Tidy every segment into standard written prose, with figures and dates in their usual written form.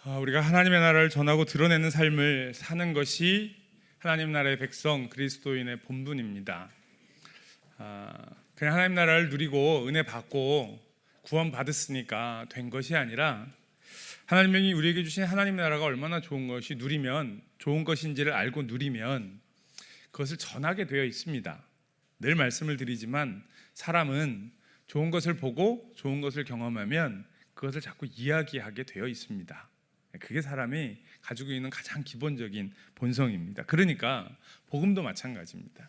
우리가 하나님의 나라를 전하고 드러내는 삶을 사는 것이 하나님 나라의 백성 그리스도인의 본분입니다. 그냥 하나님 나라를 누리고 은혜 받고 구원 받았으니까 된 것이 아니라 하나님이 우리에게 주신 하나님 나라가 얼마나 좋은 것이 누리면 좋은 것인지를 알고 누리면 그것을 전하게 되어 있습니다. 늘 말씀을 드리지만 사람은 좋은 것을 보고 좋은 것을 경험하면 그것을 자꾸 이야기하게 되어 있습니다. 그게 사람이 가지고 있는 가장 기본적인 본성입니다. 그러니까 복음도 마찬가지입니다.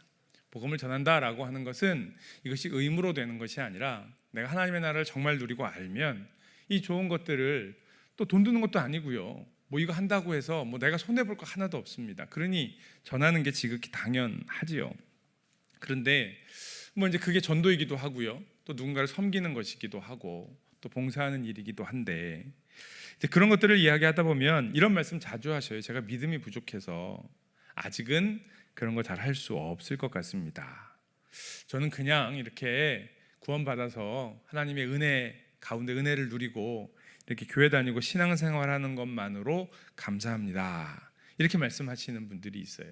복음을 전한다라고 하는 것은 이것이 의무로 되는 것이 아니라 내가 하나님의 나라를 정말 누리고 알면 이 좋은 것들을 또 돈 드는 것도 아니고요. 뭐 이거 한다고 해서 뭐 내가 손해볼 거 하나도 없습니다. 그러니 전하는 게 지극히 당연하지요. 그런데 뭐 이제 그게 전도이기도 하고요. 또 누군가를 섬기는 것이기도 하고 또 봉사하는 일이기도 한데 이제 그런 것들을 이야기하다 보면 이런 말씀 자주 하셔요. 제가 믿음이 부족해서 아직은 그런 거 잘 할 수 없을 것 같습니다. 저는 그냥 이렇게 구원받아서 하나님의 은혜 가운데 은혜를 누리고 이렇게 교회 다니고 신앙생활하는 것만으로 감사합니다. 이렇게 말씀하시는 분들이 있어요.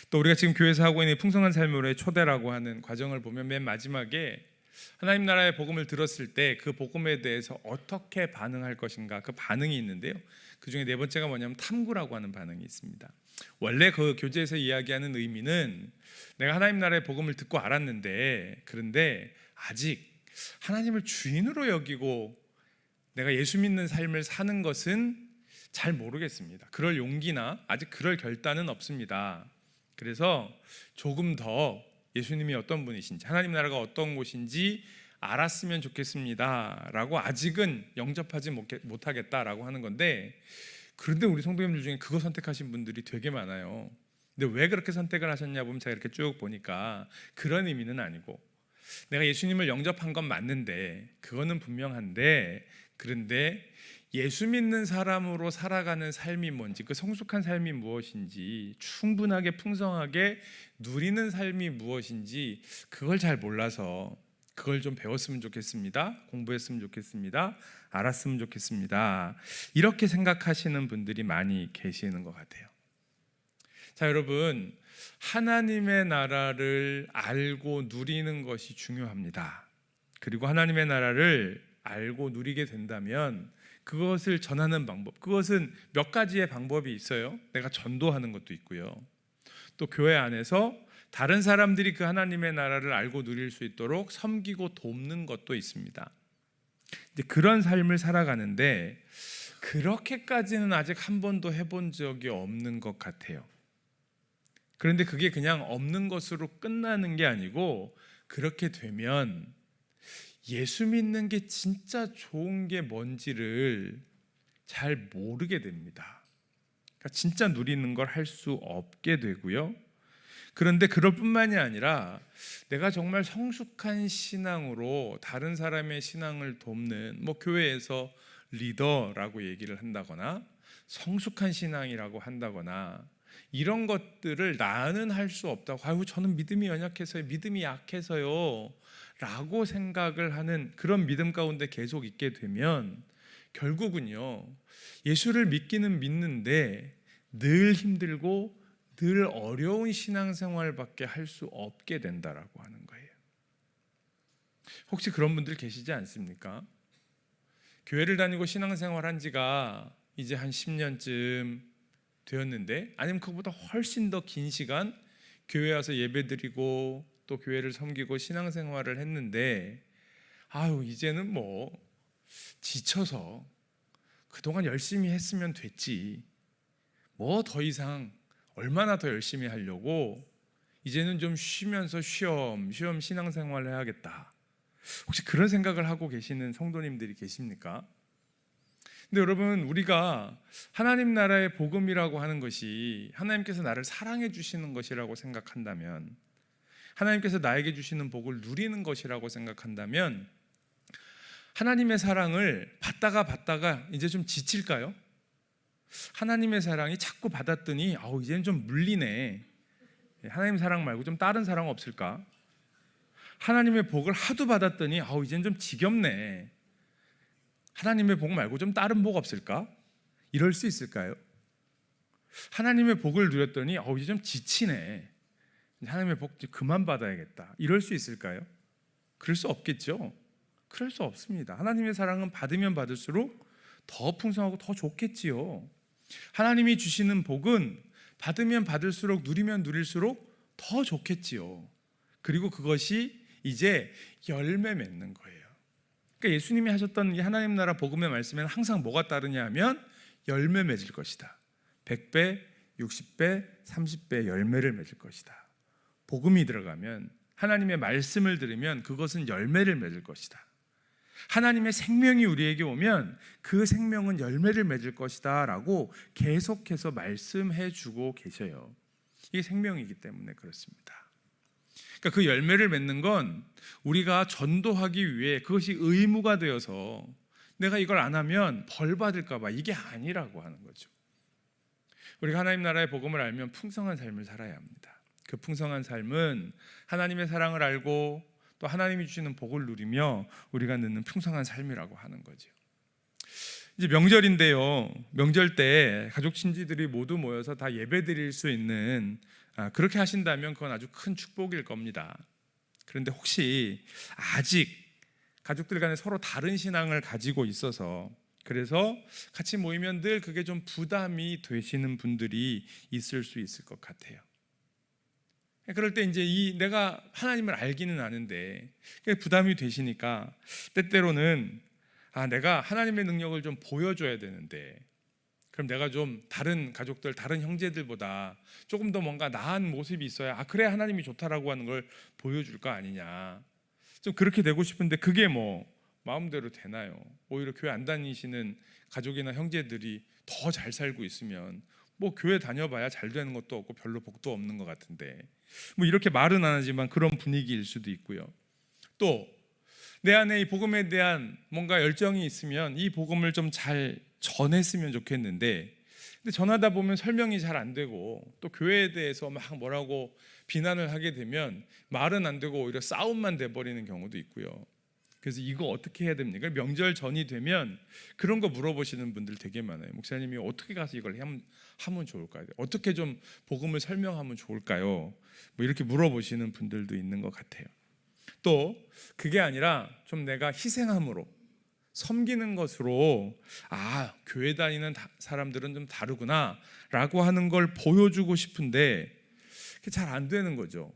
또 우리가 지금 교회에서 하고 있는 풍성한 삶으로의 초대라고 하는 과정을 보면 맨 마지막에 하나님 나라의 복음을 들었을 때 그 복음에 대해서 어떻게 반응할 것인가 그 반응이 있는데요. 그 중에 네 번째가 뭐냐면 탐구라고 하는 반응이 있습니다. 원래 그 교재에서 이야기하는 의미는 내가 하나님 나라의 복음을 듣고 알았는데 그런데 아직 하나님을 주인으로 여기고 내가 예수 믿는 삶을 사는 것은 잘 모르겠습니다. 그럴 용기나 아직 그럴 결단은 없습니다. 그래서 조금 더 예수님이 어떤 분이신지 하나님 나라가 어떤 곳인지 알았으면 좋겠습니다 라고 아직은 영접하지 못하겠다라고 하는 건데, 그런데 우리 성도님들 중에 그거 선택하신 분들이 되게 많아요. 근데 왜 그렇게 선택을 하셨냐 보면 제가 이렇게 쭉 보니까 그런 의미는 아니고 내가 예수님을 영접한 건 맞는데 그거는 분명한데 그런데 예수 믿는 사람으로 살아가는 삶이 뭔지 그 성숙한 삶이 무엇인지 충분하게 풍성하게 누리는 삶이 무엇인지 그걸 잘 몰라서 그걸 좀 배웠으면 좋겠습니다. 공부했으면 좋겠습니다. 알았으면 좋겠습니다. 이렇게 생각하시는 분들이 많이 계시는 것 같아요. 자, 여러분, 하나님의 나라를 알고 누리는 것이 중요합니다. 그리고 하나님의 나라를 알고 누리게 된다면 그것을 전하는 방법, 그것은 몇 가지의 방법이 있어요. 내가 전도하는 것도 있고요. 또 교회 안에서 다른 사람들이 그 하나님의 나라를 알고 누릴 수 있도록 섬기고 돕는 것도 있습니다. 이제 그런 삶을 살아가는데 그렇게까지는 아직 한 번도 해본 적이 없는 것 같아요. 그런데 그게 그냥 없는 것으로 끝나는 게 아니고 그렇게 되면 예수 믿는 게 진짜 좋은 게 뭔지를 잘 모르게 됩니다. 그러니까 진짜 누리는 걸 할 수 없게 되고요. 그런데 그럴 뿐만이 아니라 내가 정말 성숙한 신앙으로 다른 사람의 신앙을 돕는 뭐 교회에서 리더라고 얘기를 한다거나 성숙한 신앙이라고 한다거나 이런 것들을 나는 할 수 없다고, 아유 저는 믿음이 연약해서요, 믿음이 약해서요 라고 생각을 하는 그런 믿음 가운데 계속 있게 되면 결국은요 예수를 믿기는 믿는데 늘 힘들고 늘 어려운 신앙생활밖에 할 수 없게 된다라고 하는 거예요. 혹시 그런 분들 계시지 않습니까? 교회를 다니고 신앙생활 한 지가 이제 한 10년쯤 되었는데 아니면 그보다 훨씬 더 긴 시간 교회 와서 예배드리고 또 교회를 섬기고 신앙생활을 했는데 아유 이제는 뭐 지쳐서 그동안 열심히 했으면 됐지 뭐 더 이상 얼마나 더 열심히 하려고 이제는 좀 쉬면서 쉬엄쉬엄 신앙생활을 해야겠다. 혹시 그런 생각을 하고 계시는 성도님들이 계십니까? 근데 여러분, 우리가 하나님 나라의 복음이라고 하는 것이 하나님께서 나를 사랑해 주시는 것이라고 생각한다면, 하나님께서 나에게 주시는 복을 누리는 것이라고 생각한다면 하나님의 사랑을 받다가 이제 좀 지칠까요? 하나님의 사랑이 자꾸 받았더니 이제는 좀 물리네. 하나님 사랑 말고 좀 다른 사랑 없을까? 하나님의 복을 하도 받았더니 이제는 좀 지겹네. 하나님의 복 말고 좀 다른 복 없을까? 이럴 수 있을까요? 하나님의 복을 누렸더니 이제 좀 지치네. 하나님의 복 그만 받아야겠다. 이럴 수 있을까요? 그럴 수 없겠죠. 그럴 수 없습니다. 하나님의 사랑은 받으면 받을수록 더 풍성하고 더 좋겠지요. 하나님이 주시는 복은 받으면 받을수록 누리면 누릴수록 더 좋겠지요. 그리고 그것이 이제 열매 맺는 거예요. 그러니까 예수님이 하셨던 이 하나님 나라 복음의 말씀에는 항상 뭐가 따르냐 하면 열매 맺을 것이다. 100배, 60배, 30배 열매를 맺을 것이다. 복음이 들어가면, 하나님의 말씀을 들으면 그것은 열매를 맺을 것이다. 하나님의 생명이 우리에게 오면 그 생명은 열매를 맺을 것이다 라고 계속해서 말씀해 주고 계셔요. 이게 생명이기 때문에 그렇습니다. 그러니까 그 열매를 맺는 건 우리가 전도하기 위해 그것이 의무가 되어서 내가 이걸 안 하면 벌 받을까 봐 이게 아니라고 하는 거죠. 우리가 하나님 나라의 복음을 알면 풍성한 삶을 살아야 합니다. 그 풍성한 삶은 하나님의 사랑을 알고 또 하나님이 주시는 복을 누리며 우리가 누리는 풍성한 삶이라고 하는 거죠. 이제 명절인데요. 명절 때 가족 친지들이 모두 모여서 다 예배 드릴 수 있는, 그렇게 하신다면 그건 아주 큰 축복일 겁니다. 그런데 혹시 아직 가족들 간에 서로 다른 신앙을 가지고 있어서 그래서 같이 모이면 늘 그게 좀 부담이 되시는 분들이 있을 수 있을 것 같아요. 그럴 때 이제 내가 하나님을 알기는 아는데 부담이 되시니까 때때로는 내가 하나님의 능력을 좀 보여줘야 되는데 그럼 내가 좀 다른 가족들, 다른 형제들보다 조금 더 뭔가 나은 모습이 있어야 그래 하나님이 좋다라고 하는 걸 보여줄 거 아니냐. 좀 그렇게 되고 싶은데 그게 뭐 마음대로 되나요? 오히려 교회 안 다니시는 가족이나 형제들이 더 잘 살고 있으면 뭐 교회 다녀봐야 잘 되는 것도 없고 별로 복도 없는 것 같은데 뭐 이렇게 말은 안 하지만 그런 분위기일 수도 있고요. 또 내 안에 이 복음에 대한 뭔가 열정이 있으면 이 복음을 좀 잘 전했으면 좋겠는데 근데 전하다 보면 설명이 잘 안 되고 또 교회에 대해서 막 뭐라고 비난을 하게 되면 말은 안 되고 오히려 싸움만 돼버리는 경우도 있고요. 그래서 이거 어떻게 해야 됩니까? 명절 전이 되면 그런 거 물어보시는 분들 되게 많아요. 목사님이 어떻게 가서 이걸 하면 좋을까요? 어떻게 좀 복음을 설명하면 좋을까요? 뭐 이렇게 물어보시는 분들도 있는 것 같아요. 또 그게 아니라 좀 내가 희생함으로 섬기는 것으로 교회 다니는 사람들은 좀 다르구나 라고 하는 걸 보여주고 싶은데 그게 잘 안 되는 거죠.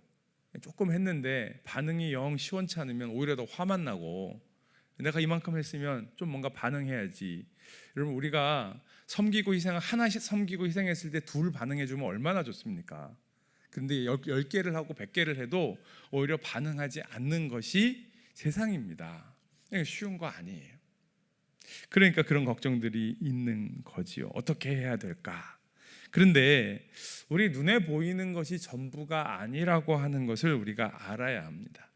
조금 했는데 반응이 영 시원치 않으면 오히려 더 화만 나고 내가 이만큼 했으면 좀 뭔가 반응해야지. 여러분 우리가 섬기고 희생 하나씩 섬기고 희생했을 때 둘 반응해주면 얼마나 좋습니까? 그런데 10개를 하고 100개를 해도 오히려 반응하지 않는 것이 세상입니다. 쉬운 거 아니에요. 그러니까 그런 걱정들이 있는 거지요. 어떻게 해야 될까? 그런데 우리 눈에 보이는 것이 전부가 아니라고 하는 것을 우리가 알아야 합니다.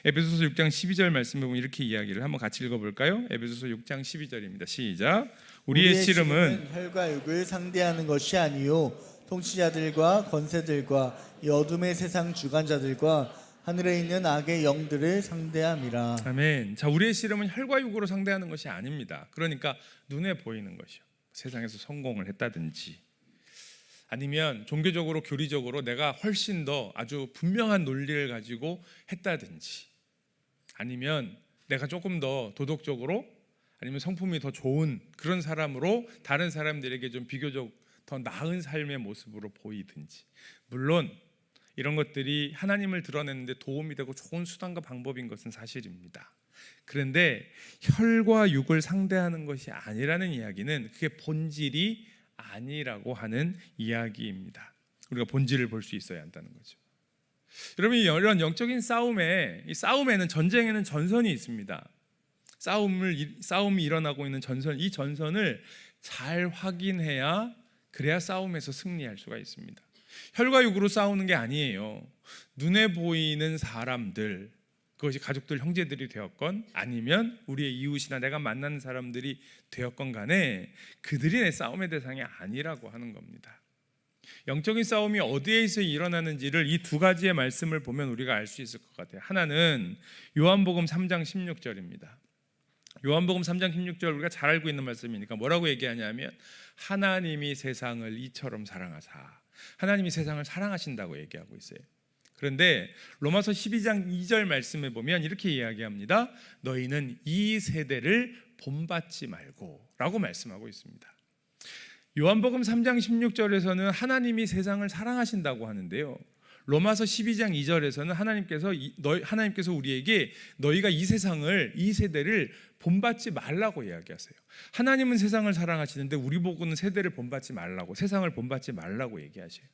에베소서 6장 12절 말씀에 보면 이렇게 이야기를 한번 같이 읽어볼까요? 에베소서 6장 12절입니다. 시작. 우리의 씨름은 혈과 육을 상대하는 것이 아니요 통치자들과 권세들과 이 어둠의 세상 주관자들과 하늘에 있는 악의 영들을 상대함이라. 아멘. 자, 우리의 씨름은 혈과 육으로 상대하는 것이 아닙니다. 그러니까 눈에 보이는 것이요. 세상에서 성공을 했다든지 아니면 종교적으로 교리적으로 내가 훨씬 더 아주 분명한 논리를 가지고 했다든지 아니면 내가 조금 더 도덕적으로 아니면 성품이 더 좋은 그런 사람으로 다른 사람들에게 좀 비교적 더 나은 삶의 모습으로 보이든지 물론 이런 것들이 하나님을 드러내는데 도움이 되고 좋은 수단과 방법인 것은 사실입니다. 그런데 혈과 육을 상대하는 것이 아니라는 이야기는 그게 본질이 아니라고 하는 이야기입니다. 우리가 본질을 볼 수 있어야 한다는 거죠. 여러분 이런 영적인 싸움에는 전쟁에는 전선이 있습니다. 싸움이 일어나고 있는 전선, 이 전선을 잘 확인해야 그래야 싸움에서 승리할 수가 있습니다. 혈과 육으로 싸우는 게 아니에요. 눈에 보이는 사람들, 그것이 가족들, 형제들이 되었건 아니면 우리의 이웃이나 내가 만나는 사람들이 되었건 간에 그들이 내 싸움의 대상이 아니라고 하는 겁니다. 영적인 싸움이 어디에서 일어나는지를 이 두 가지의 말씀을 보면 우리가 알 수 있을 것 같아요. 하나는 요한복음 3장 16절입니다. 요한복음 3장 16절 우리가 잘 알고 있는 말씀이니까 뭐라고 얘기하냐면 하나님이 세상을 이처럼 사랑하사, 하나님이 세상을 사랑하신다고 얘기하고 있어요. 그런데 로마서 12장 2절 말씀에 보면 이렇게 이야기합니다. 너희는 이 세대를 본받지 말고 라고 말씀하고 있습니다. 요한복음 3장 16절에서는 하나님이 세상을 사랑하신다고 하는데요, 로마서 12장 2절에서는 하나님께서 우리에게 너희가 이 세대를 본받지 말라고 이야기하세요. 하나님은 세상을 사랑하시는데 우리 보고는 세대를 본받지 말라고, 세상을 본받지 말라고 얘기하셔요.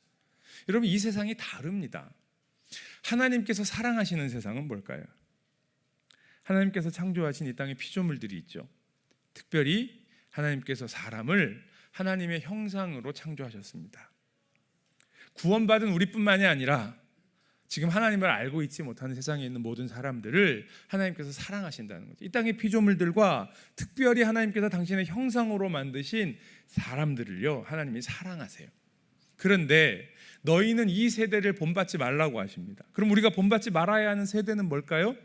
여러분, 이 세상이 다릅니다. 하나님께서 사랑하시는 세상은 뭘까요? 하나님께서 창조하신 이 땅의 피조물들이 있죠. 특별히 하나님께서 사람을 하나님의 형상으로 창조하셨습니다. 구원받은 우리뿐만이 아니라 지금 하나님을 알고 있지 못하는 세상에 있는 모든 사람들을 하나님께서 사랑하신다는 거죠. 이 땅의 피조물들과 특별히 하나님께서 당신의 형상으로 만드신 사람들을요, 하나님이 사랑하세요. 그런데 너희는 이 세대를 본받지 말라고 하십니다. 그럼 우리가 본받지 말아야 하는 세대는 뭘까요?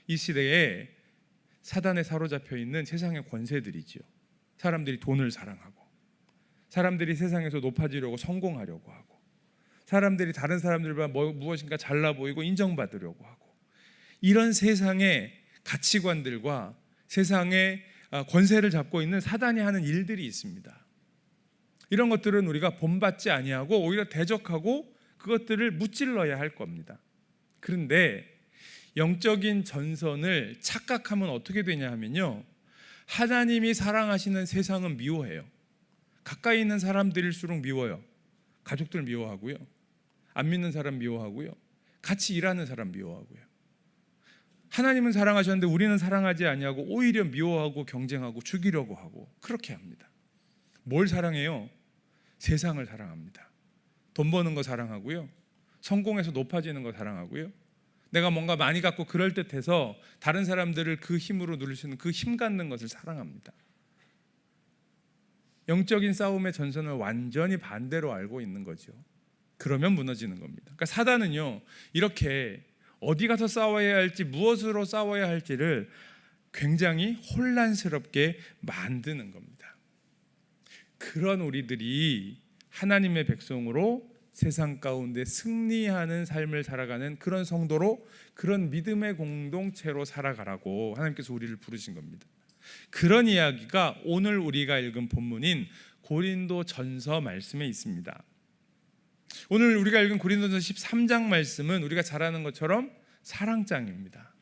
이 시대에 사단에 사로잡혀 있는 세상의 권세들이지요. 사람들이 돈을 사랑하고, 사람들이 세상에서 높아지려고 성공하려고 하고, 사람들이 다른 사람들보다 무엇인가 잘나 보이고 인정받으려고 하고, 이런 세상의 가치관들과 세상의 권세를 잡고 있는 사단이 하는 일들이 있습니다. 이런 것들은 우리가 본받지 아니하고 오히려 대적하고 그것들을 무찔러야 할 겁니다. 그런데 영적인 전선을 착각하면 어떻게 되냐 하면요, 하나님이 사랑하시는 세상은 미워해요. 가까이 있는 사람들일수록 미워요. 가족들 미워하고요, 안 믿는 사람 미워하고요, 같이 일하는 사람 미워하고요. 하나님은 사랑하셨는데 우리는 사랑하지 아니하고 오히려 미워하고 경쟁하고 죽이려고 하고 그렇게 합니다. 뭘 사랑해요? 세상을 사랑합니다. 돈 버는 거 사랑하고요, 성공해서 높아지는 거 사랑하고요, 내가 뭔가 많이 갖고 그럴듯해서 다른 사람들을 그 힘으로 누릴 수 있는 그 힘 갖는 것을 사랑합니다. 영적인 싸움의 전선을 완전히 반대로 알고 있는 거죠. 그러면 무너지는 겁니다. 그러니까 사단은요, 이렇게 어디 가서 싸워야 할지, 무엇으로 싸워야 할지를 굉장히 혼란스럽게 만드는 겁니다. 그런 우리들이 하나님의 백성으로 세상 가운데 승리하는 삶을 살아가는 그런 성도로, 그런 믿음의 공동체로 살아가라고 하나님께서 우리를 부르신 겁니다. 그런 이야기가 오늘 우리가 읽은 본문인 고린도전서 말씀에 있습니다. 오늘 우리가 읽은 고린도전서 13장 말씀은 우리가 잘 아는 것처럼 사랑장입니다.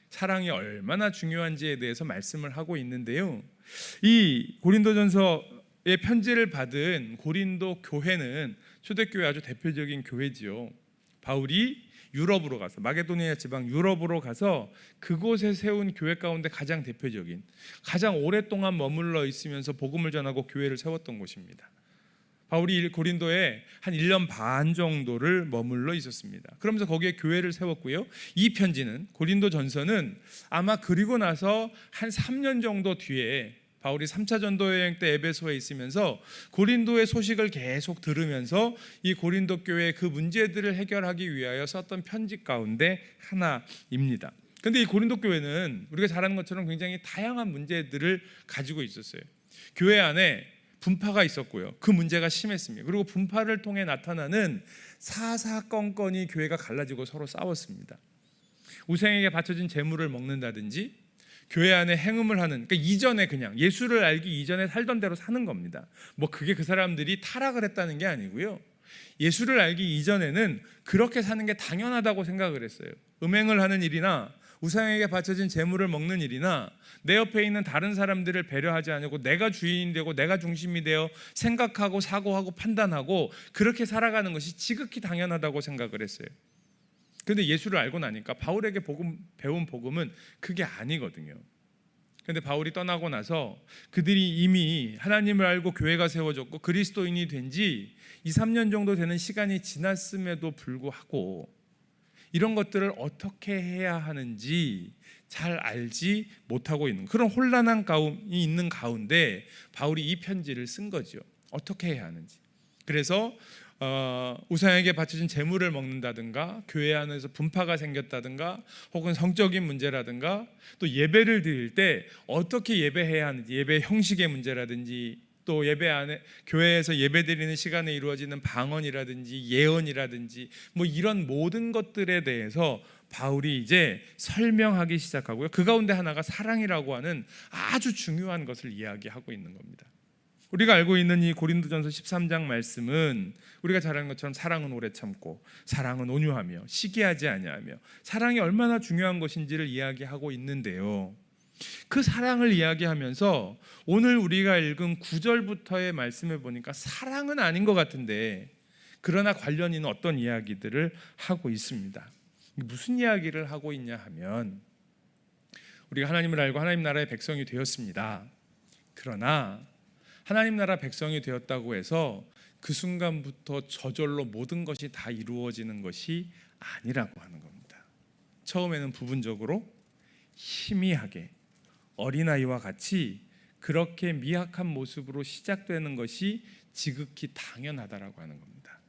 사랑이 얼마나 중요한지에 대해서 말씀을 하고 있는데요, 이 고린도전서의 편지를 받은 고린도 교회는 초대교회 아주 대표적인 교회지요. 바울이 유럽으로 가서, 마게도니아 지방 유럽으로 가서 그곳에 세운 교회 가운데 가장 대표적인, 가장 오랫동안 머물러 있으면서 복음을 전하고 교회를 세웠던 곳입니다. 바울이 고린도에 한 1년 반 정도를 머물러 있었습니다. 그러면서 거기에 교회를 세웠고요, 이 편지는, 고린도전서는 아마 그리고 나서 한 3년 정도 뒤에 바울이 3차 전도 여행 때 에베소에 있으면서 고린도의 소식을 계속 들으면서 이 고린도 교회의 그 문제들을 해결하기 위하여 썼던 편지 가운데 하나입니다. 그런데 이 고린도 교회는 우리가 잘 아는 것처럼 굉장히 다양한 문제들을 가지고 있었어요. 교회 안에 분파가 있었고요, 그 문제가 심했습니다. 그리고 분파를 통해 나타나는 사사건건이 교회가 갈라지고 서로 싸웠습니다. 우상에게 바쳐진 제물을 먹는다든지, 교회 안에 행음을 하는, 그러니까 이전에 그냥 예수를 알기 이전에 살던 대로 사는 겁니다. 뭐 그게 그 사람들이 타락을 했다는 게 아니고요, 예수를 알기 이전에는 그렇게 사는 게 당연하다고 생각을 했어요. 음행을 하는 일이나 우상에게 바쳐진 제물을 먹는 일이나 내 옆에 있는 다른 사람들을 배려하지 않고 내가 주인이 되고 내가 중심이 되어 생각하고 사고하고 판단하고 그렇게 살아가는 것이 지극히 당연하다고 생각을 했어요. 그런데 예수를 알고 나니까 바울에게 배운 복음은 그게 아니거든요. 그런데 바울이 떠나고 나서 그들이 이미 하나님을 알고 교회가 세워졌고 그리스도인이 된 지 2-3년 정도 되는 시간이 지났음에도 불구하고 이런 것들을 어떻게 해야 하는지 잘 알지 못하고 있는 그런 혼란한 가운이 있는 가운데 바울이 이 편지를 쓴 거죠. 어떻게 해야 하는지. 그래서 우상에게 바쳐진 재물을 먹는다든가, 교회 안에서 분파가 생겼다든가, 혹은 성적인 문제라든가, 또 예배를 드릴 때 어떻게 예배해야 하는지, 예배 형식의 문제라든지, 또 예배 안에 교회에서 예배드리는 시간에 이루어지는 방언이라든지 예언이라든지 뭐 이런 모든 것들에 대해서 바울이 이제 설명하기 시작하고요. 그 가운데 하나가 사랑이라고 하는 아주 중요한 것을 이야기하고 있는 겁니다. 우리가 알고 있는 이 고린도전서 13장 말씀은 우리가 잘 아는 것처럼 사랑은 오래 참고, 사랑은 온유하며, 시기하지 아니하며, 사랑이 얼마나 중요한 것인지를 이야기하고 있는데요. 그 사랑을 이야기하면서 오늘 우리가 읽은 9절부터의 말씀을 보니까 사랑은 아닌 것 같은데, 그러나 관련 있는 어떤 이야기들을 하고 있습니다. 무슨 이야기를 하고 있냐 하면, 우리가 하나님을 알고 하나님 나라의 백성이 되었습니다. 그러나 하나님 나라 백성이 되었다고 해서 그 순간부터 저절로 모든 것이 다 이루어지는 것이 아니라고 하는 겁니다. 처음에는 부분적으로 희미하게 어린아이와 같이 그렇게 미약한 모습으로 시작되는 것이 지극히 당연하다라고 하는 겁니다.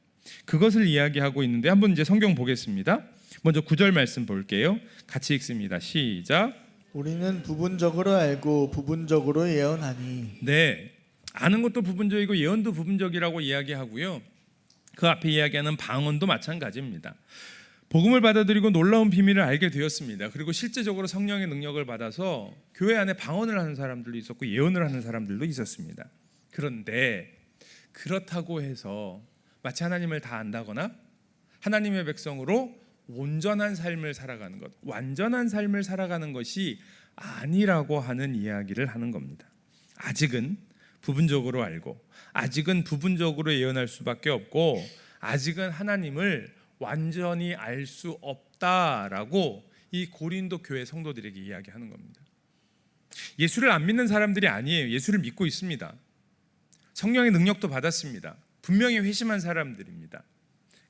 그것을 이야기하고 있는데 한번 이제 성경 보겠습니다. 먼저 9절 말씀 볼게요. 같이 읽습니다. 시작. 우리는 부분적으로 알고 부분적으로 예언하니. 네, 아는 것도 부분적이고 예언도 부분적이라고 이야기하고요. 그 앞에 이야기하는 방언도 마찬가지입니다. 복음을 받아들이고 놀라운 비밀을 알게 되었습니다. 그리고 실제적으로 성령의 능력을 받아서 교회 안에 방언을 하는 사람들도 있었고 예언을 하는 사람들도 있었습니다. 그런데 그렇다고 해서 마치 하나님을 다 안다거나 하나님의 백성으로 온전한 삶을 살아가는 것, 완전한 삶을 살아가는 것이 아니라고 하는 이야기를 하는 겁니다. 아직은 부분적으로 알고, 아직은 부분적으로 예언할 수밖에 없고, 아직은 하나님을 완전히 알 수 없다라고 이 고린도 교회 성도들에게 이야기하는 겁니다. 예수를 안 믿는 사람들이 아니에요. 예수를 믿고 있습니다. 성령의 능력도 받았습니다. 분명히 회심한 사람들입니다.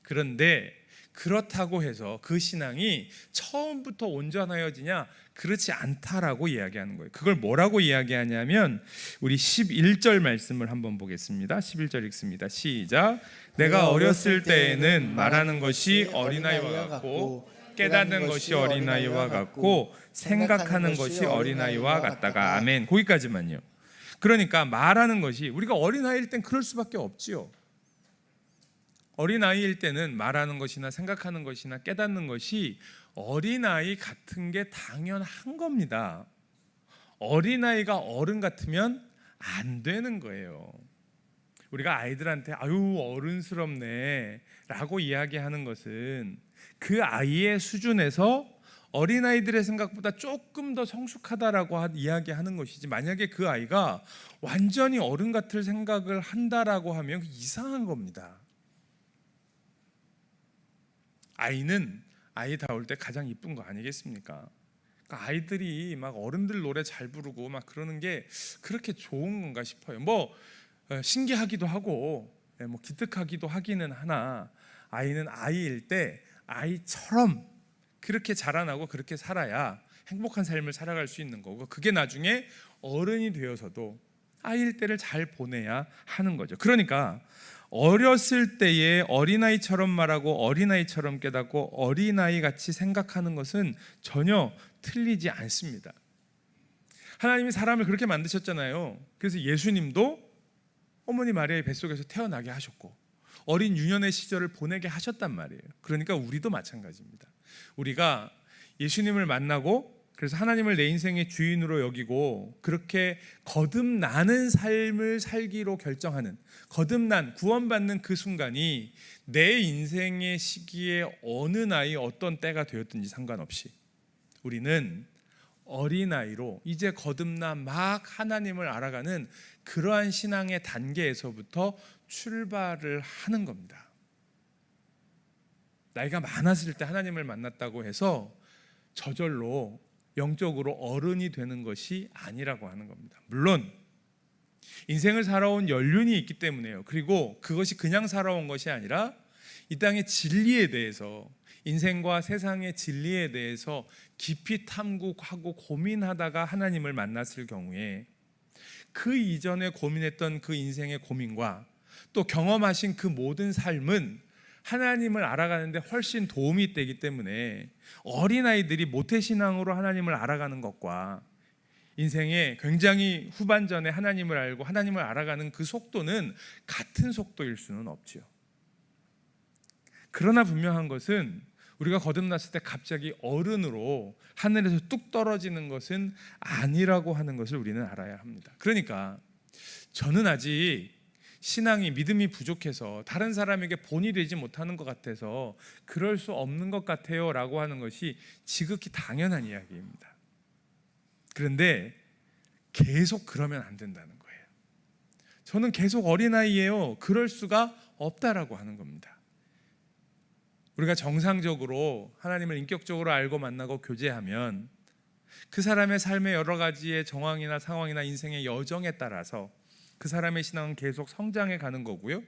그런데 그렇다고 해서 그 신앙이 처음부터 온전하여지냐? 그렇지 않다라고 이야기하는 거예요. 그걸 뭐라고 이야기하냐면 우리 11절 말씀을 한번 보겠습니다. 11절 읽습니다. 시작. 내가 어렸을 때에는 말하는 것이 어린아이와 같고 깨닫는 것이 어린아이와 같고 생각하는 것이 어린아이와 같다가. 아멘. 거기까지만요. 그러니까 말하는 것이, 우리가 어린아이일 땐 그럴 수밖에 없지요. 어린아이일 때는 말하는 것이나 생각하는 것이나 깨닫는 것이 어린아이 같은 게 당연한 겁니다. 어린아이가 어른 같으면 안 되는 거예요. 우리가 아이들한테 아유 어른스럽네 라고 이야기하는 것은 그 아이의 수준에서 어린아이들의 생각보다 조금 더 성숙하다라고 이야기하는 것이지, 만약에 그 아이가 완전히 어른 같을 생각을 한다라고 하면 이상한 겁니다. 아이는 아이다울 때 가장 이쁜 거 아니겠습니까? 그러니까 아이들이 막 어른들 노래 잘 부르고 막 그러는 게 그렇게 좋은 건가 싶어요. 뭐 신기하기도 하고 뭐 기특하기도 하기는 하나, 아이는 아이일 때 아이처럼 그렇게 자라나고 그렇게 살아야 행복한 삶을 살아갈 수 있는 거고, 그게 나중에 어른이 되어서도 아이일 때를 잘 보내야 하는 거죠. 그러니까 어렸을 때에 어린아이처럼 말하고 어린아이처럼 깨닫고 어린아이 같이 생각하는 것은 전혀 틀리지 않습니다. 하나님이 사람을 그렇게 만드셨잖아요. 그래서 예수님도 어머니 마리아의 뱃속에서 태어나게 하셨고 어린 유년의 시절을 보내게 하셨단 말이에요. 그러니까 우리도 마찬가지입니다. 우리가 예수님을 만나고 그래서 하나님을 내 인생의 주인으로 여기고 그렇게 거듭나는 삶을 살기로 결정하는, 거듭난 구원받는 그 순간이 내 인생의 시기에 어느 나이 어떤 때가 되었든지 상관없이 우리는 어린아이로 이제 거듭나 막 하나님을 알아가는 그러한 신앙의 단계에서부터 출발을 하는 겁니다. 나이가 많았을 때 하나님을 만났다고 해서 저절로 영적으로 어른이 되는 것이 아니라고 하는 겁니다. 물론 인생을 살아온 연륜이 있기 때문에요. 그리고 그것이 그냥 살아온 것이 아니라 이 땅의 진리에 대해서, 인생과 세상의 진리에 대해서 깊이 탐구하고 고민하다가 하나님을 만났을 경우에 그 이전에 고민했던 그 인생의 고민과 또 경험하신 그 모든 삶은 하나님을 알아가는데 훨씬 도움이 되기 때문에 어린아이들이 모태신앙으로 하나님을 알아가는 것과 인생의 굉장히 후반전에 하나님을 알고 하나님을 알아가는 그 속도는 같은 속도일 수는 없지요. 그러나 분명한 것은 우리가 거듭났을 때 갑자기 어른으로 하늘에서 뚝 떨어지는 것은 아니라고 하는 것을 우리는 알아야 합니다. 그러니까 저는 아직 신앙이 믿음이 부족해서 다른 사람에게 본이 되지 못하는 것 같아서 그럴 수 없는 것 같아요 라고 하는 것이 지극히 당연한 이야기입니다. 그런데 계속 그러면 안 된다는 거예요. 저는 계속 어린아이예요. 그럴 수가 없다라고 하는 겁니다. 우리가 정상적으로 하나님을 인격적으로 알고 만나고 교제하면 그 사람의 삶의 여러 가지의 정황이나 상황이나 인생의 여정에 따라서 그 사람의 신앙은 계속 성장해 가는 거고요.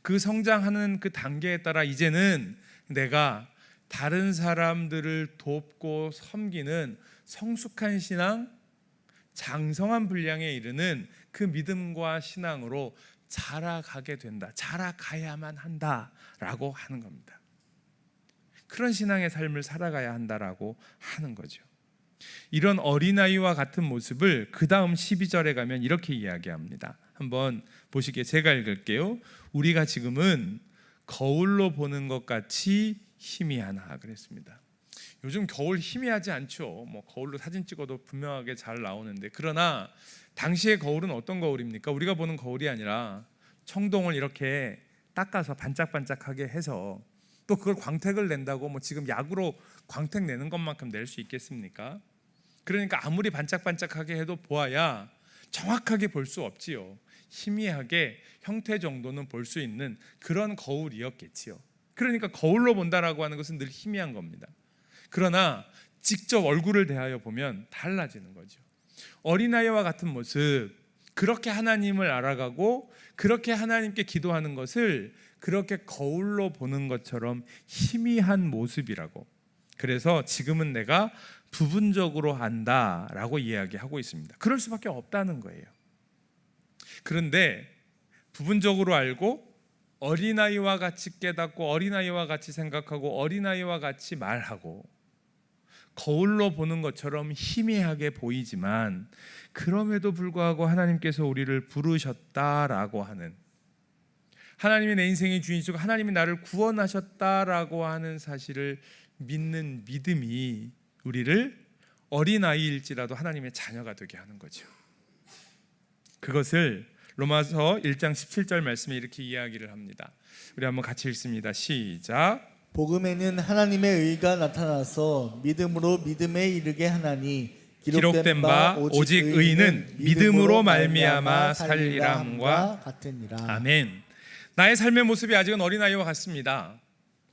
그 성장하는 그 단계에 따라 이제는 내가 다른 사람들을 돕고 섬기는 성숙한 신앙, 장성한 분량에 이르는 그 믿음과 신앙으로 자라가게 된다. 자라가야만 한다라고 하는 겁니다. 그런 신앙의 삶을 살아가야 한다라고 하는 거죠. 이런 어린아이와 같은 모습을 그 다음 12절에 가면 이렇게 이야기합니다. 한번 보시기에 제가 읽을게요. 우리가 지금은 거울로 보는 것 같이 희미하나 그랬습니다. 요즘 거울 희미하지 않죠. 거울로 사진 찍어도 분명하게 잘 나오는데, 그러나 당시의 거울은 어떤 거울입니까? 우리가 보는 거울이 아니라 청동을 이렇게 닦아서 반짝반짝하게 해서 또 그걸 광택을 낸다고 지금 약으로 광택 내는 것만큼 낼 수 있겠습니까? 그러니까 아무리 반짝반짝하게 해도 보아야 정확하게 볼 수 없지요. 희미하게 형태 정도는 볼 수 있는 그런 거울이었겠지요. 그러니까 거울로 본다라고 하는 것은 늘 희미한 겁니다. 그러나 직접 얼굴을 대하여 보면 달라지는 거죠. 어린아이와 같은 모습, 그렇게 하나님을 알아가고 그렇게 하나님께 기도하는 것을 그렇게 거울로 보는 것처럼 희미한 모습이라고, 그래서 지금은 내가 부분적으로 안다라고 이야기하고 있습니다. 그럴 수밖에 없다는 거예요. 그런데 부분적으로 알고 어린아이와 같이 깨닫고 어린아이와 같이 생각하고 어린아이와 같이 말하고 거울로 보는 것처럼 희미하게 보이지만 그럼에도 불구하고 하나님께서 우리를 부르셨다라고 하는, 하나님이 내 인생의 주인이시고 하나님이 나를 구원하셨다라고 하는 사실을 믿는 믿음이 우리를 어린아이일지라도 하나님의 자녀가 되게 하는 거죠. 그것을 로마서 1장 17절 말씀에 이렇게 이야기를 합니다. 우리 한번 같이 읽습니다. 시작. 복음에는 하나님의 의가 나타나서 믿음으로 믿음에 이르게 하나니 기록된 바 오직 의인은 믿음으로 말미암아 살리람과 같으니라. 아멘. 나의 삶의 모습이 아직은 어린아이와 같습니다.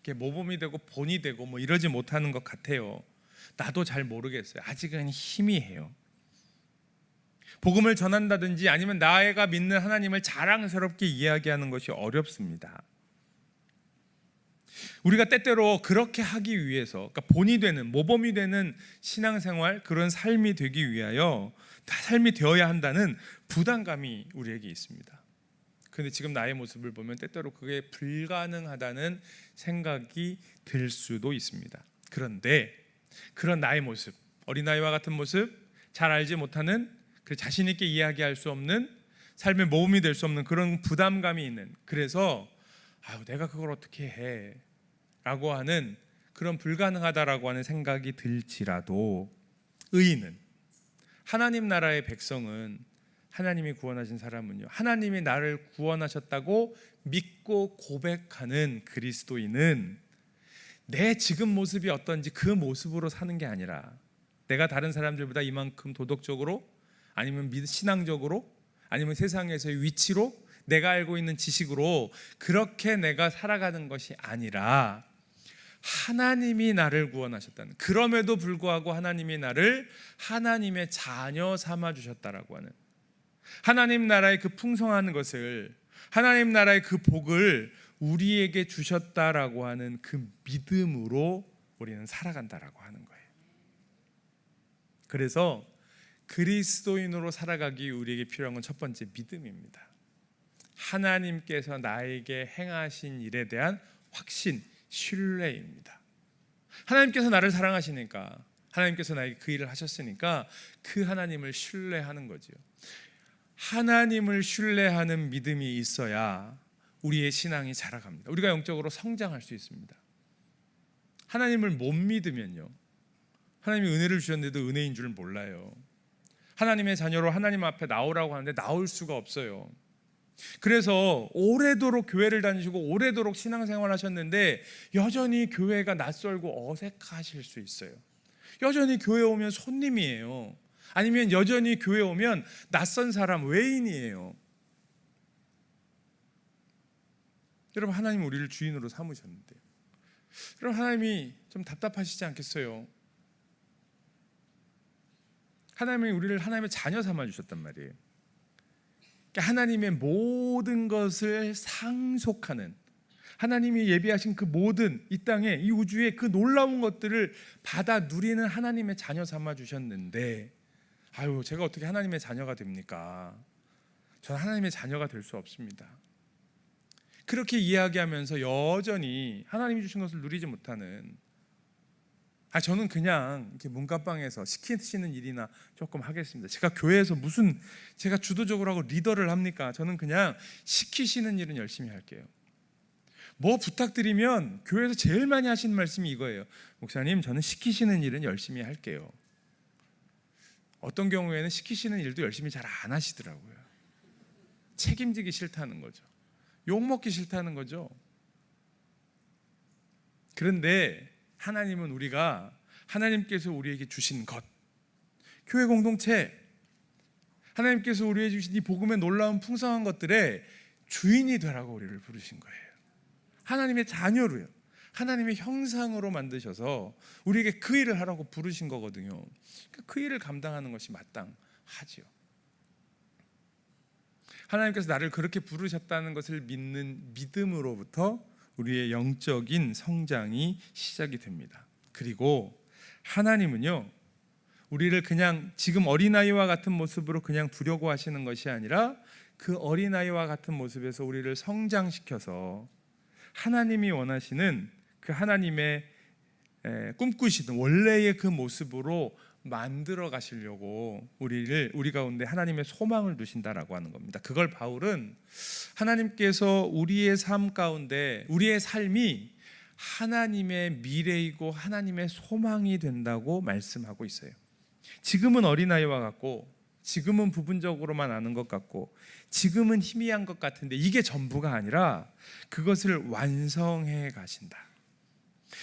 이렇게 모범이 되고 본이 되고 이러지 못하는 것 같아요. 나도 잘 모르겠어요. 아직은 희미해요. 복음을 전한다든지 아니면 나가 믿는 하나님을 자랑스럽게 이야기하는 것이 어렵습니다. 우리가 때때로 그렇게 하기 위해서, 그러니까 본이 되는, 모범이 되는 신앙생활, 그런 삶이 되기 위하여 삶이 되어야 한다는 부담감이 우리에게 있습니다. 그런데 지금 나의 모습을 보면 때때로 그게 불가능하다는 생각이 들 수도 있습니다. 그런데 그런 나의 모습, 어린아이와 같은 모습, 잘 알지 못하는, 그 자신 있게 이야기할 수 없는, 삶의 모범이 될 수 없는 그런 부담감이 있는, 그래서 내가 그걸 어떻게 해? 라고 하는 그런 불가능하다라고 하는 생각이 들지라도 의인은, 하나님 나라의 백성은, 하나님이 구원하신 사람은요, 하나님이 나를 구원하셨다고 믿고 고백하는 그리스도인은 내 지금 모습이 어떤지 그 모습으로 사는 게 아니라 내가 다른 사람들보다 이만큼 도덕적으로 아니면 신앙적으로 아니면 세상에서의 위치로 내가 알고 있는 지식으로 그렇게 내가 살아가는 것이 아니라 하나님이 나를 구원하셨다는, 그럼에도 불구하고 하나님이 나를 하나님의 자녀 삼아 주셨다라고 하는, 하나님 나라의 그 풍성한 것을, 하나님 나라의 그 복을 우리에게 주셨다라고 하는 그 믿음으로 우리는 살아간다라고 하는 거예요. 그래서 그리스도인으로 살아가기 우리에게 필요한 건 첫 번째 믿음입니다. 하나님께서 나에게 행하신 일에 대한 확신, 신뢰입니다. 하나님께서 나를 사랑하시니까, 하나님께서 나에게 그 일을 하셨으니까 그 하나님을 신뢰하는 거죠. 하나님을 신뢰하는 믿음이 있어야 우리의 신앙이 자라갑니다. 우리가 영적으로 성장할 수 있습니다. 하나님을 못 믿으면요, 하나님이 은혜를 주셨는데도 은혜인 줄 몰라요. 하나님의 자녀로 하나님 앞에 나오라고 하는데 나올 수가 없어요. 그래서 오래도록 교회를 다니시고 오래도록 신앙생활 하셨는데 여전히 교회가 낯설고 어색하실 수 있어요. 여전히 교회 오면 손님이에요. 아니면 여전히 교회 오면 낯선 사람, 외인이에요. 여러분, 하나님은 우리를 주인으로 삼으셨는데, 여러분, 하나님이 좀 답답하시지 않겠어요? 하나님이 우리를 하나님의 자녀 삼아주셨단 말이에요. 그러니까 하나님의 모든 것을 상속하는, 하나님이 예비하신 그 모든 이 땅에, 이 우주의 그 놀라운 것들을 받아 누리는 하나님의 자녀 삼아주셨는데, 아유, 제가 어떻게 하나님의 자녀가 됩니까? 저는 하나님의 자녀가 될 수 없습니다. 그렇게 이야기하면서 여전히 하나님이 주신 것을 누리지 못하는, 저는 그냥 이렇게 문간방에서 시키시는 일이나 조금 하겠습니다. 제가 교회에서 무슨 제가 주도적으로 하고 리더를 합니까? 저는 그냥 시키시는 일은 열심히 할게요. 뭐 부탁드리면 교회에서 제일 많이 하시는 말씀이 이거예요. 목사님, 저는 시키시는 일은 열심히 할게요. 어떤 경우에는 시키시는 일도 열심히 잘 안 하시더라고요. 책임지기 싫다는 거죠. 욕먹기 싫다는 거죠. 그런데 하나님은 우리가, 하나님께서 우리에게 주신 것, 교회 공동체, 하나님께서 우리에게 주신 이 복음의 놀라운 풍성한 것들의 주인이 되라고 우리를 부르신 거예요. 하나님의 자녀로요, 하나님의 형상으로 만드셔서 우리에게 그 일을 하라고 부르신 거거든요. 그 일을 감당하는 것이 마땅하지요. 하나님께서 나를 그렇게 부르셨다는 것을 믿는 믿음으로부터 우리의 영적인 성장이 시작이 됩니다. 그리고 하나님은요, 우리를 그냥 지금 어린아이와 같은 모습으로 그냥 두려고 하시는 것이 아니라 그 어린아이와 같은 모습에서 우리를 성장시켜서 하나님이 원하시는 그 하나님의 꿈꾸시던 원래의 그 모습으로 만들어 가시려고 우리 가운데 하나님의 소망을 두신다라고 하는 겁니다. 그걸 바울은 하나님께서 우리의 삶 가운데 우리의 삶이 하나님의 미래이고 하나님의 소망이 된다고 말씀하고 있어요. 지금은 어린아이와 같고, 지금은 부분적으로만 아는 것 같고, 지금은 희미한 것 같은데 이게 전부가 아니라 그것을 완성해 가신다.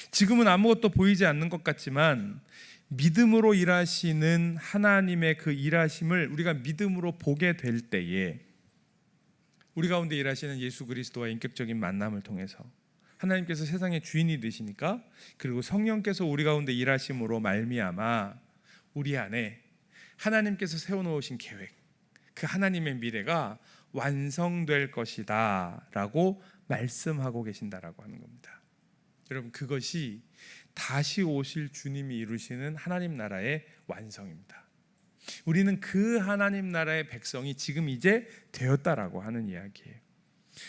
지금은 아무것도 보이지 않는 것 같지만 믿음으로 일하시는 하나님의 그 일하심을 우리가 믿음으로 보게 될 때에 우리 가운데 일하시는 예수 그리스도와 인격적인 만남을 통해서 하나님께서 세상의 주인이 되시니까, 그리고 성령께서 우리 가운데 일하심으로 말미암아 우리 안에 하나님께서 세워놓으신 계획, 그 하나님의 미래가 완성될 것이다 라고 말씀하고 계신다라고 하는 겁니다. 여러분, 그것이 다시 오실 주님이 이루시는 하나님 나라의 완성입니다. 우리는 그 하나님 나라의 백성이 지금 이제 되었다라고 하는 이야기예요.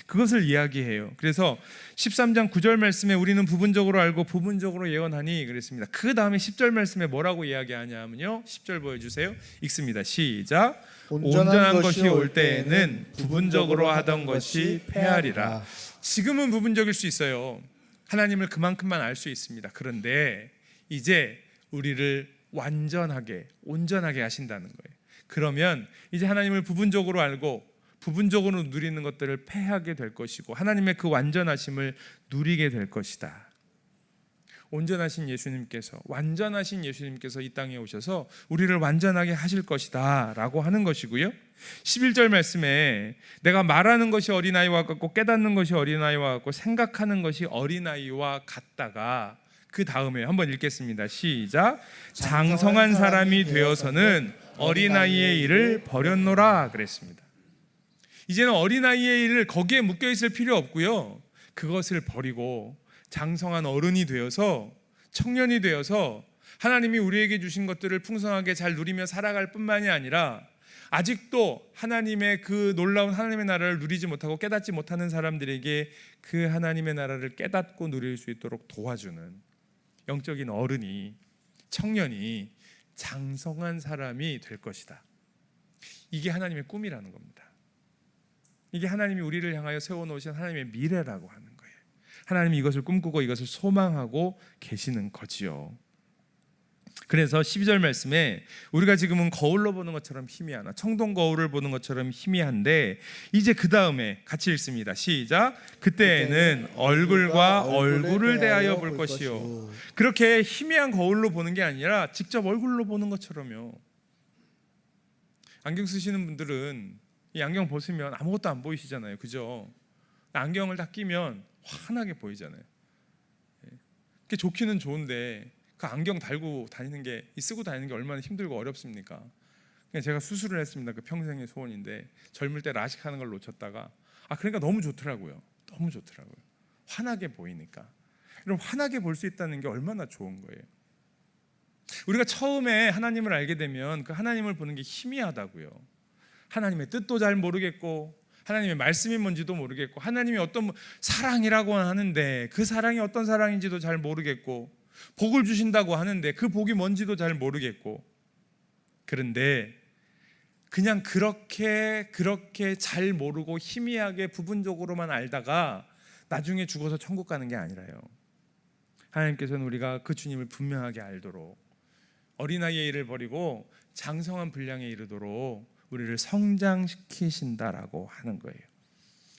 그것을 이야기해요. 그래서 13장 9절 말씀에 우리는 부분적으로 알고 부분적으로 예언하니 그랬습니다. 그 다음에 10절 말씀에 뭐라고 이야기하냐면요, 10절 보여주세요. 읽습니다. 시작. 온전한 것이 올 때에는 부분적으로 하던 것이 패하리라. 지금은 부분적일 수 있어요. 하나님을 그만큼만 알 수 있습니다. 그런데 이제 우리를 완전하게, 온전하게 하신다는 거예요. 그러면 이제 하나님을 부분적으로 알고 부분적으로 누리는 것들을 패하게 될 것이고 하나님의 그 완전하심을 누리게 될 것이다. 온전하신 예수님께서, 완전하신 예수님께서 이 땅에 오셔서 우리를 완전하게 하실 것이다 라고 하는 것이고요. 11절 말씀에 내가 말하는 것이 어린아이와 같고 깨닫는 것이 어린아이와 같고 생각하는 것이 어린아이와 같다가 그 다음에 한번 읽겠습니다. 시작. 장성한 사람이 되어서는 어린아이의 일을 버렸노라 그랬습니다. 이제는 어린아이의 일을 거기에 묶여있을 필요 없고요, 그것을 버리고 장성한 어른이 되어서, 청년이 되어서 하나님이 우리에게 주신 것들을 풍성하게 잘 누리며 살아갈 뿐만이 아니라 아직도 하나님의 그 놀라운 하나님의 나라를 누리지 못하고 깨닫지 못하는 사람들에게 그 하나님의 나라를 깨닫고 누릴 수 있도록 도와주는 영적인 어른이, 청년이, 장성한 사람이 될 것이다. 이게 하나님의 꿈이라는 겁니다. 이게 하나님이 우리를 향하여 세워놓으신 하나님의 미래라고 하는 거예요. 하나님이 이것을 꿈꾸고 이것을 소망하고 계시는 거지요. 그래서 12절 말씀에 우리가 지금은 거울로 보는 것처럼 희미하나, 청동 거울을 보는 것처럼 희미한데, 이제 그 다음에 같이 읽습니다. 시작. 그때에는 얼굴과 얼굴을 대하여 볼 것이요. 그렇게 희미한 거울로 보는 게 아니라 직접 얼굴로 보는 것처럼요. 안경 쓰시는 분들은 이 안경 벗으면 아무것도 안 보이시잖아요, 그죠? 안경을 딱 끼면 환하게 보이잖아요. 그게 좋기는 좋은데 그 안경 달고 다니는 게, 쓰고 다니는 게 얼마나 힘들고 어렵습니까? 제가 수술을 했습니다. 그 평생의 소원인데 젊을 때 라식하는 걸 놓쳤다가 그러니까 너무 좋더라고요. 너무 좋더라고요. 환하게 보이니까. 여러분, 환하게 볼 수 있다는 게 얼마나 좋은 거예요. 우리가 처음에 하나님을 알게 되면 그 하나님을 보는 게 희미하다고요. 하나님의 뜻도 잘 모르겠고, 하나님의 말씀이 뭔지도 모르겠고, 하나님이 어떤 사랑이라고 하는데 그 사랑이 어떤 사랑인지도 잘 모르겠고, 복을 주신다고 하는데 그 복이 뭔지도 잘 모르겠고, 그런데 그냥 그렇게 잘 모르고 희미하게 부분적으로만 알다가 나중에 죽어서 천국 가는 게 아니라요. 하나님께서는 우리가 그 주님을 분명하게 알도록, 어린아이의 일을 버리고 장성한 분량에 이르도록 우리를 성장시키신다라고 하는 거예요.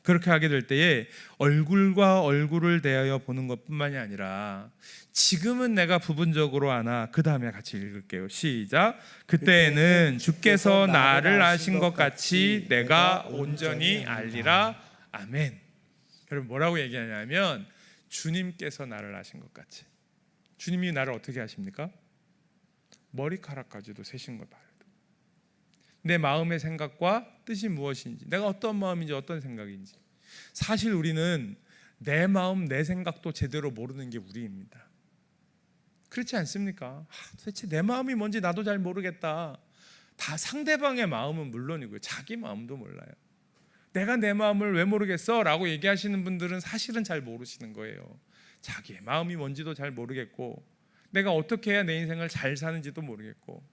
그렇게 하게 될 때에 얼굴과 얼굴을 대하여 보는 것뿐만이 아니라, 지금은 내가 부분적으로 아나, 그 다음에 같이 읽을게요. 시작. 그때에는 주께서 나를 아신 것 같이 내가 온전히 알리라. 아멘. 여러분, 뭐라고 얘기하냐면 주님께서 나를 아신 것 같이. 주님이 나를 어떻게 아십니까? 머리카락까지도 세신 것 알아요. 내 마음의 생각과 뜻이 무엇인지, 내가 어떤 마음인지 어떤 생각인지. 사실 우리는 내 마음, 내 생각도 제대로 모르는 게 우리입니다. 그렇지 않습니까? 도대체 내 마음이 뭔지 나도 잘 모르겠다. 다 상대방의 마음은 물론이고요, 자기 마음도 몰라요. 내가 내 마음을 왜 모르겠어? 라고 얘기하시는 분들은 사실은 잘 모르시는 거예요. 자기의 마음이 뭔지도 잘 모르겠고, 내가 어떻게 해야 내 인생을 잘 사는지도 모르겠고,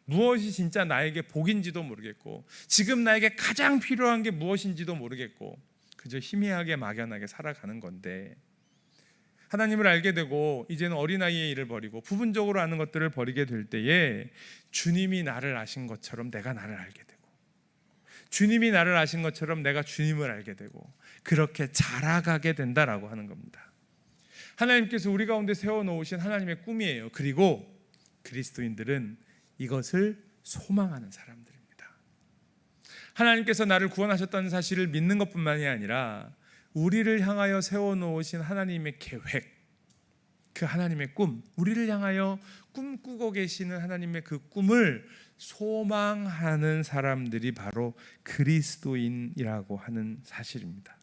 무엇이 진짜 나에게 복인지도 모르겠고, 지금 나에게 가장 필요한 게 무엇인지도 모르겠고, 그저 희미하게 막연하게 살아가는 건데, 하나님을 알게 되고 이제는 어린아이의 일을 버리고 부분적으로 아는 것들을 버리게 될 때에 주님이 나를 아신 것처럼 내가 나를 알게 되고, 주님이 나를 아신 것처럼 내가 주님을 알게 되고, 그렇게 자라가게 된다라고 하는 겁니다. 하나님께서 우리 가운데 세워놓으신 하나님의 꿈이에요. 그리고 그리스도인들은 이것을 소망하는 사람들입니다. 하나님께서 나를 구원하셨다는 사실을 믿는 것뿐만이 아니라 우리를 향하여 세워놓으신 하나님의 계획, 그 하나님의 꿈, 우리를 향하여 꿈꾸고 계시는 하나님의 그 꿈을 소망하는 사람들이 바로 그리스도인이라고 하는 사실입니다.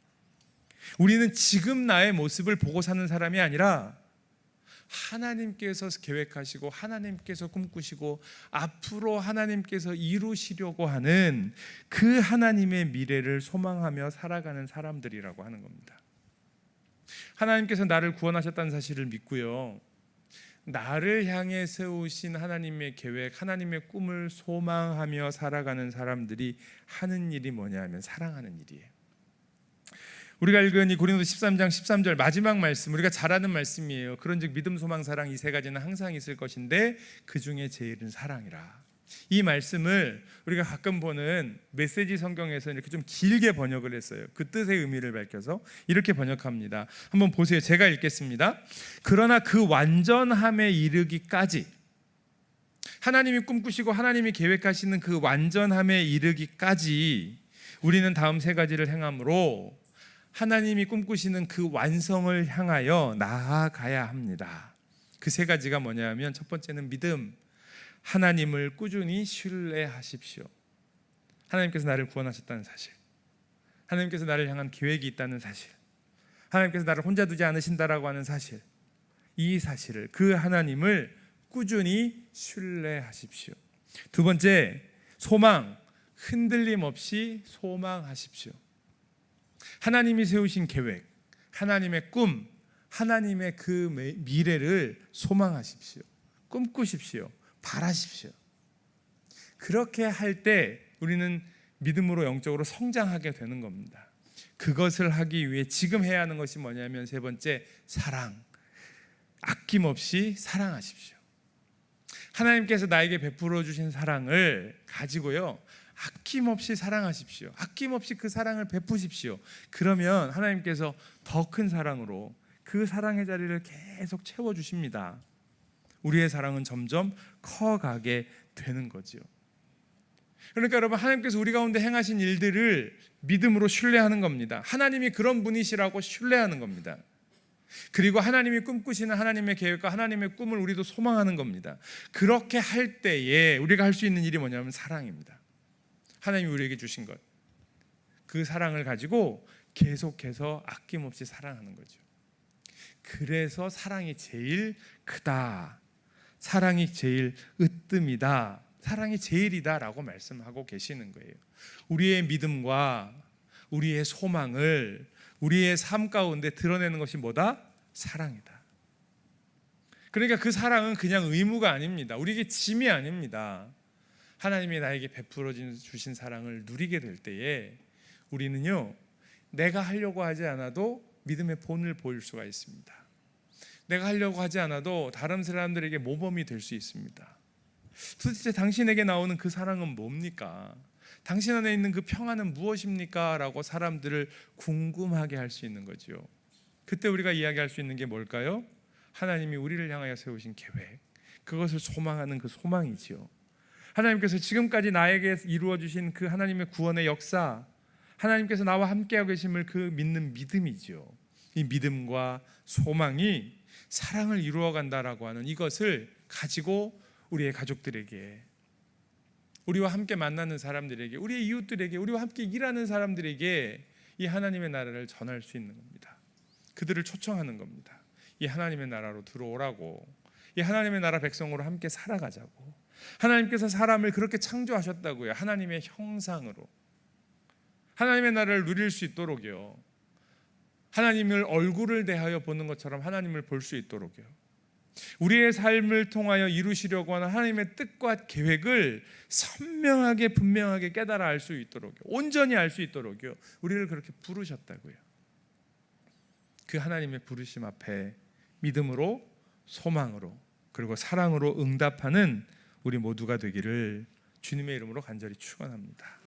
우리는 지금 나의 모습을 보고 사는 사람이 아니라 하나님께서 계획하시고 하나님께서 꿈꾸시고 앞으로 하나님께서 이루시려고 하는 그 하나님의 미래를 소망하며 살아가는 사람들이라고 하는 겁니다. 하나님께서 나를 구원하셨다는 사실을 믿고요, 나를 향해 세우신 하나님의 계획, 하나님의 꿈을 소망하며 살아가는 사람들이 하는 일이 뭐냐 하면 사랑하는 일이에요. 우리가 읽은 이 고린도서 13장 13절 마지막 말씀, 우리가 잘 아는 말씀이에요. 그런즉 믿음, 소망, 사랑, 이 세 가지는 항상 있을 것인데 그 중에 제일은 사랑이라. 이 말씀을 우리가 가끔 보는 메시지 성경에서 이렇게 좀 길게 번역을 했어요. 그 뜻의 의미를 밝혀서 이렇게 번역합니다. 한번 보세요. 제가 읽겠습니다. 그러나 그 완전함에 이르기까지, 하나님이 꿈꾸시고 하나님이 계획하시는 그 완전함에 이르기까지 우리는 다음 세 가지를 행함으로 하나님이 꿈꾸시는 그 완성을 향하여 나아가야 합니다. 그 세 가지가 뭐냐면, 첫 번째는 믿음, 하나님을 꾸준히 신뢰하십시오. 하나님께서 나를 구원하셨다는 사실, 하나님께서 나를 향한 계획이 있다는 사실, 하나님께서 나를 혼자 두지 않으신다라고 하는 사실, 이 사실을, 그 하나님을 꾸준히 신뢰하십시오. 두 번째, 소망, 흔들림 없이 소망하십시오. 하나님이 세우신 계획, 하나님의 꿈, 하나님의 그 미래를 소망하십시오. 꿈꾸십시오. 바라십시오. 그렇게 할 때 우리는 믿음으로 영적으로 성장하게 되는 겁니다. 그것을 하기 위해 지금 해야 하는 것이 뭐냐면 세 번째, 사랑. 아낌없이 사랑하십시오. 하나님께서 나에게 베풀어 주신 사랑을 가지고요, 아낌없이 사랑하십시오. 아낌없이 그 사랑을 베푸십시오. 그러면 하나님께서 더 큰 사랑으로 그 사랑의 자리를 계속 채워주십니다. 우리의 사랑은 점점 커가게 되는 거죠. 그러니까 여러분, 하나님께서 우리 가운데 행하신 일들을 믿음으로 신뢰하는 겁니다. 하나님이 그런 분이시라고 신뢰하는 겁니다. 그리고 하나님이 꿈꾸시는 하나님의 계획과 하나님의 꿈을 우리도 소망하는 겁니다. 그렇게 할 때에 우리가 할 수 있는 일이 뭐냐면 사랑입니다. 하나님이 우리에게 주신 것, 그 사랑을 가지고 계속해서 아낌없이 사랑하는 거죠. 그래서 사랑이 제일 크다, 사랑이 제일 으뜸이다, 사랑이 제일이다 라고 말씀하고 계시는 거예요. 우리의 믿음과 우리의 소망을 우리의 삶 가운데 드러내는 것이 뭐다? 사랑이다. 그러니까 그 사랑은 그냥 의무가 아닙니다. 우리에게 짐이 아닙니다. 하나님이 나에게 베풀어 주신 사랑을 누리게 될 때에 우리는요, 내가 하려고 하지 않아도 믿음의 본을 보일 수가 있습니다. 내가 하려고 하지 않아도 다른 사람들에게 모범이 될 수 있습니다. 도대체 당신에게 나오는 그 사랑은 뭡니까? 당신 안에 있는 그 평안은 무엇입니까? 라고 사람들을 궁금하게 할 수 있는 거죠. 그때 우리가 이야기할 수 있는 게 뭘까요? 하나님이 우리를 향하여 세우신 계획, 그것을 소망하는 그 소망이지요. 하나님께서 지금까지 나에게 이루어 주신 그 하나님의 구원의 역사, 하나님께서 나와 함께하고 계심을 그 믿는 믿음이지요. 이 믿음과 소망이 사랑을 이루어 간다라고 하는 이것을 가지고 우리의 가족들에게, 우리와 함께 만나는 사람들에게, 우리의 이웃들에게, 우리와 함께 일하는 사람들에게 이 하나님의 나라를 전할 수 있는 겁니다. 그들을 초청하는 겁니다. 이 하나님의 나라로 들어오라고, 이 하나님의 나라 백성으로 함께 살아가자고. 하나님께서 사람을 그렇게 창조하셨다고요. 하나님의 형상으로 하나님의 나라를 누릴 수 있도록요, 하나님을 얼굴을 대하여 보는 것처럼 하나님을 볼 수 있도록요, 우리의 삶을 통하여 이루시려고 하는 하나님의 뜻과 계획을 선명하게 분명하게 깨달아 알 수 있도록요, 온전히 알 수 있도록요, 우리를 그렇게 부르셨다고요. 그 하나님의 부르심 앞에 믿음으로, 소망으로, 그리고 사랑으로 응답하는 우리 모두가 되기를 주님의 이름으로 간절히 축원합니다.